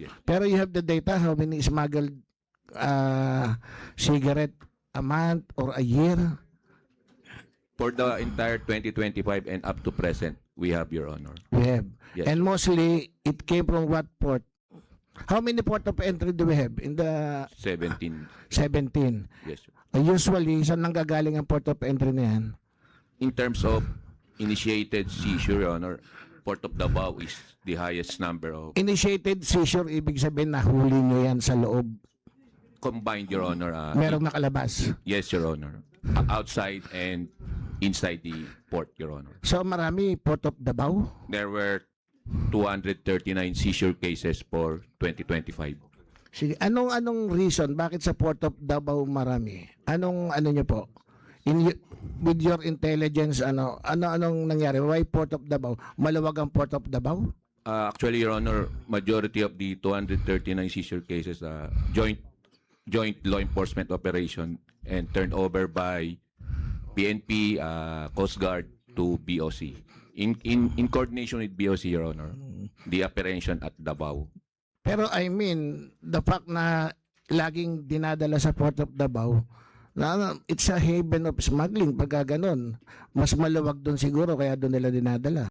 Yes. Pero you have the data how many smuggled cigarette a month or a year? For the entire 2025 and up to present, we have, Your Honor. We have. Yes. And mostly, it came from what port? How many port of entry do we have in the 17. 17? Yes, sir. Usually, saan nanggagaling ang port of entry na yan? In terms of initiated seizure, Your Honor, Port of Davao is the highest number of Initiated seizure, ibig sabihin nahuli nyo yan sa loob. combined, Your Honor. Merong nakalabas. Yes, Your Honor. Outside and inside the port, Your Honor. So marami, Port of Davao. There were 239 seizure cases for 2025. Sige, anong reason bakit sa Port of Davao marami? Anong nyo po? With your intelligence, anong nangyari? Why Port of Davao? Maluwag ang Port of Davao? Actually, Your Honor, majority of the 239 seizure cases joint law enforcement operation and turned over by PNP, Coast Guard to BOC. In coordination with BOC, Your Honor, the operation at Davao. Pero I mean, the fact na laging dinadala sa Port of Davao, it's a haven of smuggling pagka ganun. Mas maluwag doon siguro kaya doon nila dinadala.